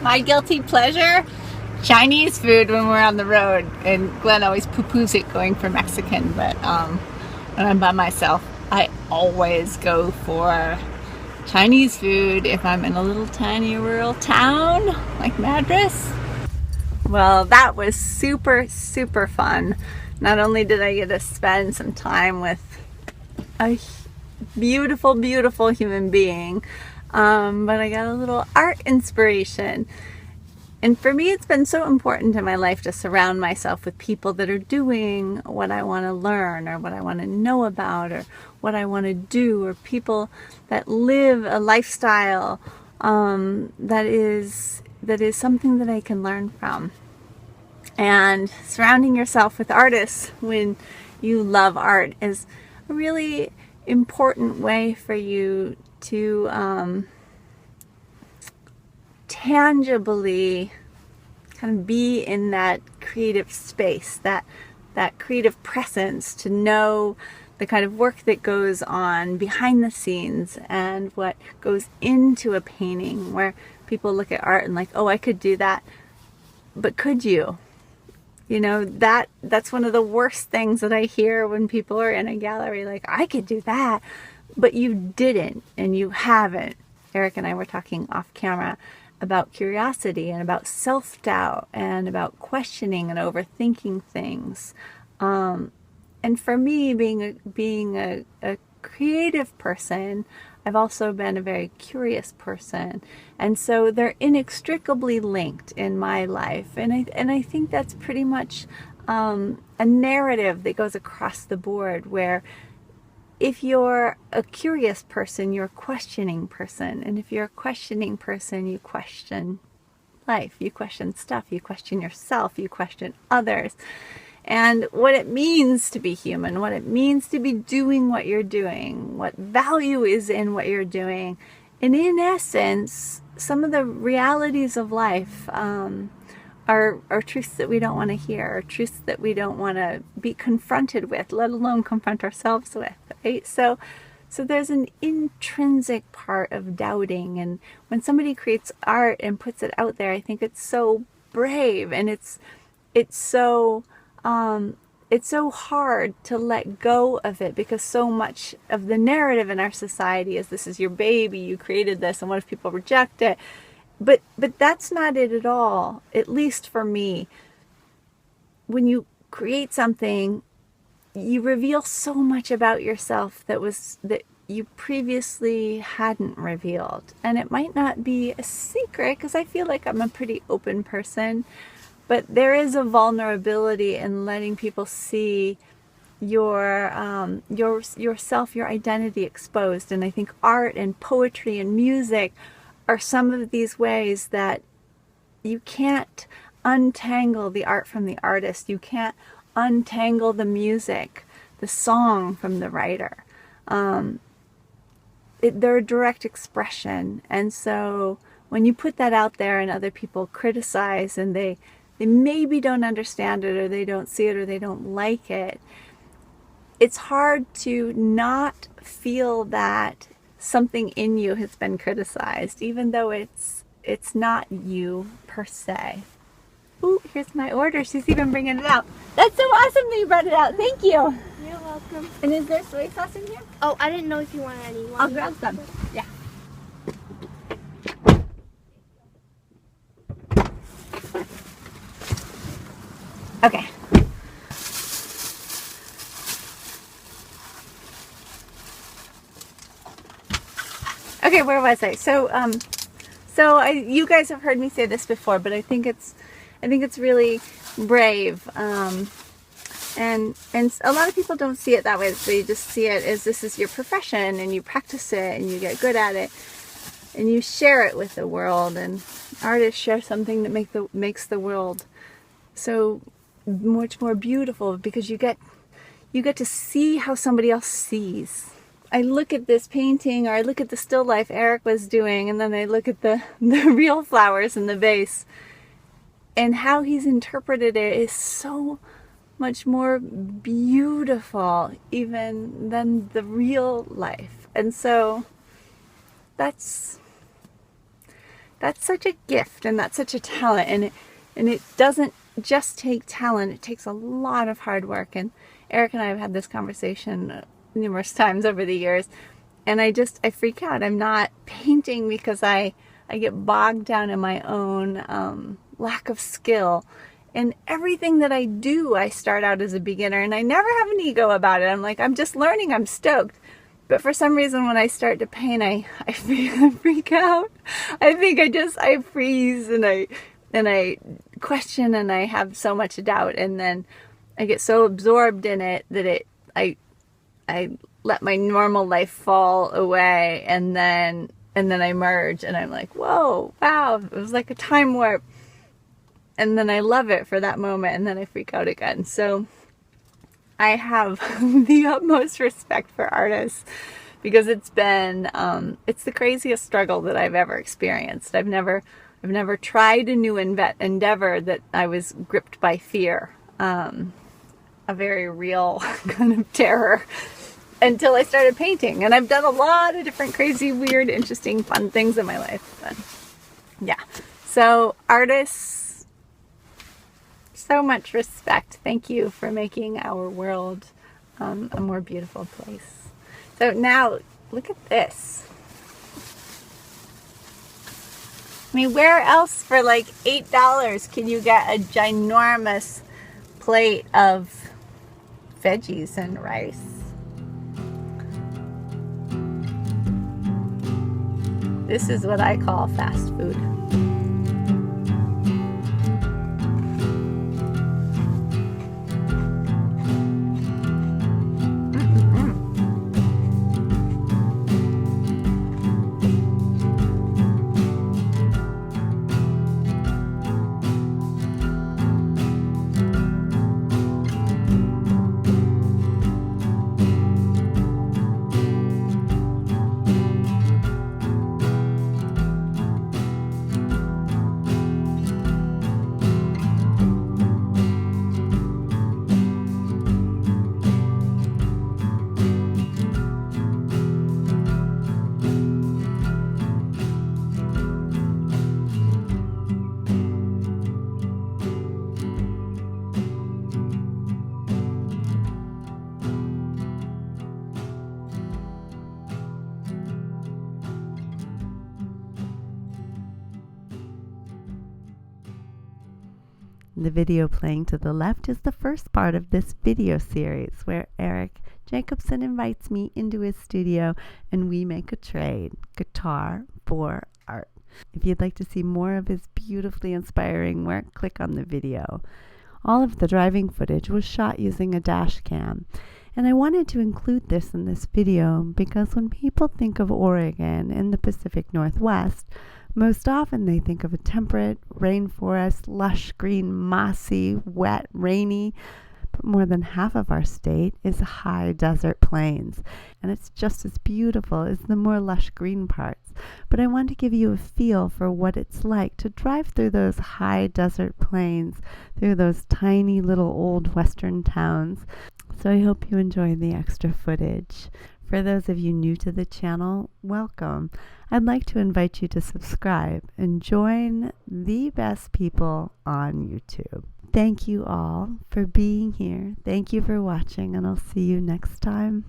My guilty pleasure? Chinese food when we're on the road. And Glenn always poo-poos it going for Mexican, but when I'm by myself, I always go for Chinese food if I'm in a little tiny rural town like Madras. Well, that was super, super fun. Not only did I get to spend some time with a beautiful, beautiful human being, but I got a little art inspiration. And for me, it's been so important in my life to surround myself with people that are doing what I want to learn or what I want to know about or what I want to do, or people that live a lifestyle that is something that I can learn from. And surrounding yourself with artists when you love art is a really important way for you to tangibly kind of be in that creative space, that creative presence, to know the kind of work that goes on behind the scenes and what goes into a painting, where people look at art and like, oh, I could do that, but could you? You know, that's one of the worst things that I hear when people are in a gallery, like, I could do that, but you didn't and you haven't. Eric and I were talking off camera about curiosity and about self-doubt and about questioning and overthinking things. And for me, being a creative person, I've also been a very curious person. And so they're inextricably linked in my life. And I think that's pretty much a narrative that goes across the board, where if you're a curious person, you're a questioning person. And if you're a questioning person, you question life, you question stuff, you question yourself, you question others. And what it means to be human, what it means to be doing what you're doing, what value is in what you're doing. And in essence, some of the realities of life are truths that we don't want to hear, or truths that we don't want to be confronted with, let alone confront ourselves with, right? So there's an intrinsic part of doubting. And when somebody creates art and puts it out there, I think it's so brave, and it's so hard to let go of it, because so much of the narrative in our society is, this is your baby, you created this, and what if people reject it? But that's not it at all, at least for me. When you create something, you reveal so much about yourself that you previously hadn't revealed. And it might not be a secret, because I feel like I'm a pretty open person. But there is a vulnerability in letting people see yourself, your identity exposed. And I think art and poetry and music are some of these ways that you can't untangle the art from the artist. You can't untangle the music, the song from the writer. They're a direct expression. And so when you put that out there and other people criticize, and they maybe don't understand it, or they don't see it, or they don't like it, it's hard to not feel that something in you has been criticized, even though it's not you per se. Ooh, here's my order. She's even bringing it out. That's so awesome that you brought it out. Thank you. You're welcome. And is there soy sauce in here? Oh, I didn't know if you wanted any. I'll grab some. Yeah. Okay. Okay, where was I? So you guys have heard me say this before, but I think it's really brave. And a lot of people don't see it that way. They just see it as, this is your profession, and you practice it, and you get good at it, and you share it with the world. And artists share something that makes the world so much more beautiful, because you get to see how somebody else sees. I look at this painting, or I look at the still life Eric was doing, and then I look at the real flowers in the vase, and how he's interpreted it is so much more beautiful even than the real life. And so that's that's such a gift, and that's such a talent, and it doesn't just take talent, it takes a lot of hard work. And Eric and I have had this conversation numerous times over the years, and I freak out. I'm not painting because I get bogged down in my own lack of skill. And everything that I do, I start out as a beginner, and I never have an ego about it. I'm like, I'm just learning, I'm stoked. But for some reason, when I start to paint, I freak out. I think I freeze, and I question, and I have so much doubt, and then I get so absorbed in it that I let my normal life fall away, and then I merge, and I'm like, whoa, wow, it was like a time warp. And then I love it for that moment, and then I freak out again. So I have the utmost respect for artists, because it's been, it's the craziest struggle that I've ever experienced. I've never tried a new endeavor that I was gripped by fear, a very real kind of terror, until I started painting. And I've done a lot of different crazy, weird, interesting, fun things in my life. But yeah, so artists, so much respect. Thank you for making our world a more beautiful place. So now, look at this. I mean, where else for like $8 can you get a ginormous plate of veggies and rice? This is what I call fast food. The video playing to the left is the first part of this video series where Eric Jacobson invites me into his studio and we make a trade, guitar for art. If you'd like to see more of his beautifully inspiring work, click on the video. All of the driving footage was shot using a dash cam, and I wanted to include this in this video because when people think of Oregon in the Pacific Northwest, most often they think of a temperate rainforest, lush green, mossy, wet, rainy, but more than half of our state is high desert plains, and it's just as beautiful as the more lush green parts. But I want to give you a feel for what it's like to drive through those high desert plains, through those tiny little old western towns. So I hope you enjoy the extra footage. For those of you new to the channel, welcome. I'd like to invite you to subscribe and join the best people on YouTube. Thank you all for being here. Thank you for watching, and I'll see you next time.